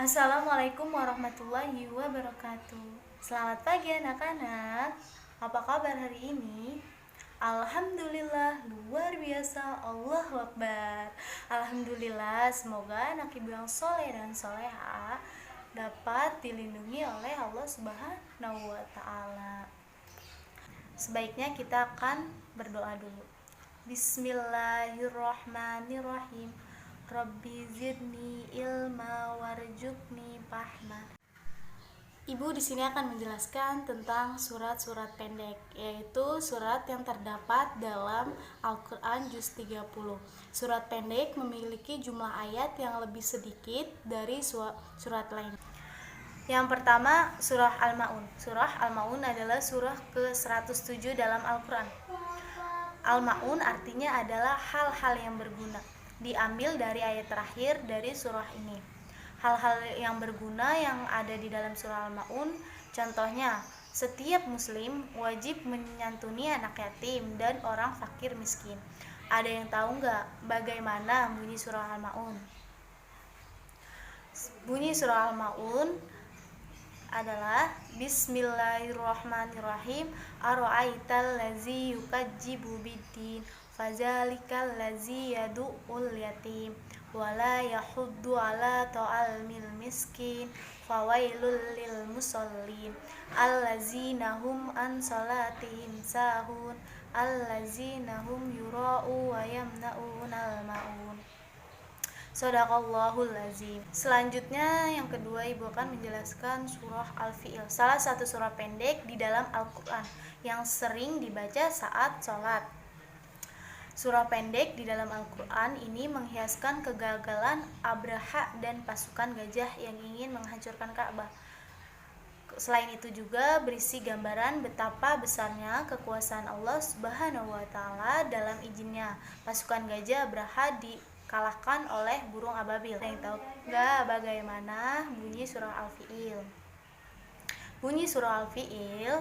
Assalamualaikum warahmatullahi wabarakatuh. Selamat pagi anak-anak. Apa kabar hari ini? Alhamdulillah, luar biasa. Allahu Akbar. Alhamdulillah, semoga anak ibu yang soleh dan soleha dapat dilindungi oleh Allah Subhanahu wa Ta'ala. Sebaiknya kita akan berdoa dulu. Bismillahirrahmanirrahim. Rabbi zidni ilma warjukni fahma. Ibu di sini akan menjelaskan tentang surat-surat pendek, yaitu surat yang terdapat dalam Al-Quran juz 30. Surat pendek memiliki jumlah ayat yang lebih sedikit dari surat lain. Yang pertama, surah Al-Ma'un. Surah Al-Ma'un adalah surah ke-107 dalam Al-Quran. Al-Ma'un artinya adalah hal-hal yang berguna. Diambil dari ayat terakhir dari surah ini. Hal-hal yang berguna yang ada di dalam surah Al-Ma'un, contohnya, setiap muslim wajib menyantuni anak yatim dan orang fakir miskin. Ada yang tahu nggak bagaimana bunyi surah Al-Ma'un? Bunyi surah Al-Ma'un adalah Bismillahirrahmanirrahim. Ara'aital ladzi yukadzibu biddin fazalikal ladzi yadu'ul yatim wala yahuddu ala ta'amil miskin fawailul lil musallin allazina hum an salatihim sahun allazina hum yura'u wa yamna'unal ma'un. Shadaqallahul azim. Selanjutnya yang kedua ibu akan menjelaskan surah Al-Fi'il, salah satu surah pendek di dalam Al-Quran yang sering dibaca saat sholat. Surah pendek di dalam Al-Quran ini menghiaskan kegagalan Abraha dan pasukan gajah yang ingin menghancurkan Ka'bah. Selain itu juga berisi gambaran betapa besarnya kekuasaan Allah Subhanahu wa Ta'ala dalam izinnya pasukan gajah Abraha dikalahkan oleh burung ababil. Yang tahu nggak bagaimana bunyi surah Al-Fi'il? Bunyi surah Al-Fi'il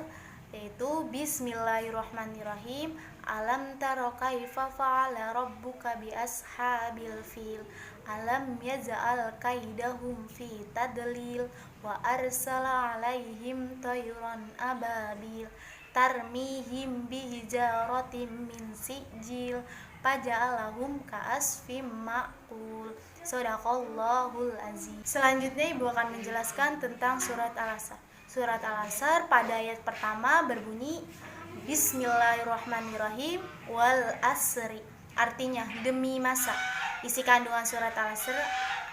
yaitu Bismillahirrahmanirrahim. Alam taro kaifa fa'ala rabbuka bi ashabil fil alam yaj'al kaidahum fi tadlil wa arsala alaihim tayran ababil tarmihim bihijaratin min sijil faja'alahum ka'asfim ma'kul. Shadaqallahul azim. Selanjutnya ibu akan menjelaskan tentang surat Al-Asr. Surat Al-Asr pada ayat pertama berbunyi Bismillahirrahmanirrahim wal asri, artinya demi masa. Isi kandungan surat Al-Asr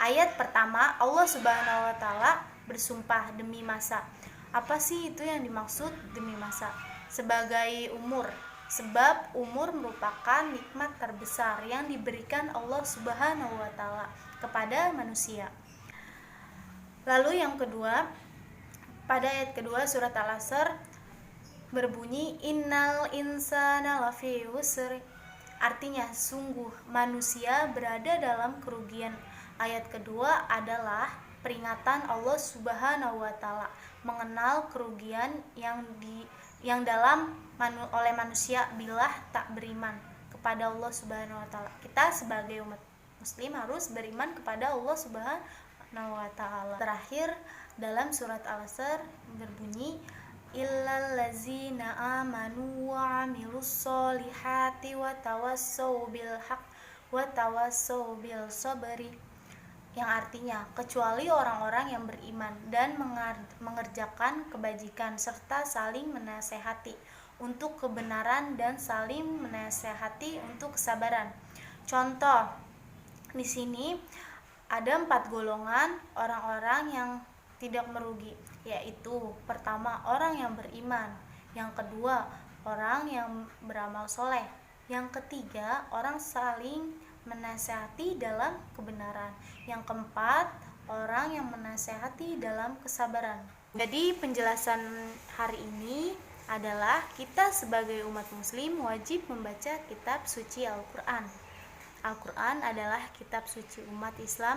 ayat pertama, Allah Subhanahu wa Ta'ala bersumpah demi masa. Apa sih itu yang dimaksud demi masa? Sebagai umur, sebab umur merupakan nikmat terbesar yang diberikan Allah Subhanahu wa Ta'ala kepada manusia. Lalu yang kedua, pada ayat kedua surat Al-Asr berbunyi innal insana lafi khusr, artinya sungguh manusia berada dalam kerugian. Ayat kedua adalah peringatan Allah Subhanahu wa Ta'ala mengenal kerugian yang oleh manusia bila tak beriman kepada Allah Subhanahu wa Ta'ala. Kita sebagai umat muslim harus beriman kepada Allah Subhanahu wa Ta'ala. Terakhir dalam surat Al-Asr berbunyi illal ladzina amanu wa amilus solihati wa tawassau bil haq wa tawassau bil sabri, yang artinya kecuali orang-orang yang beriman dan mengerjakan kebajikan serta saling menasehati untuk kebenaran dan saling menasehati untuk kesabaran. Contoh di sini ada 4 golongan orang-orang yang tidak merugi, yaitu pertama orang yang beriman, yang kedua orang yang beramal soleh, yang ketiga orang saling menasehati dalam kebenaran, yang keempat orang yang menasehati dalam kesabaran. Jadi penjelasan hari ini adalah kita sebagai umat muslim wajib membaca kitab suci Al-Quran. Al-Quran adalah kitab suci umat Islam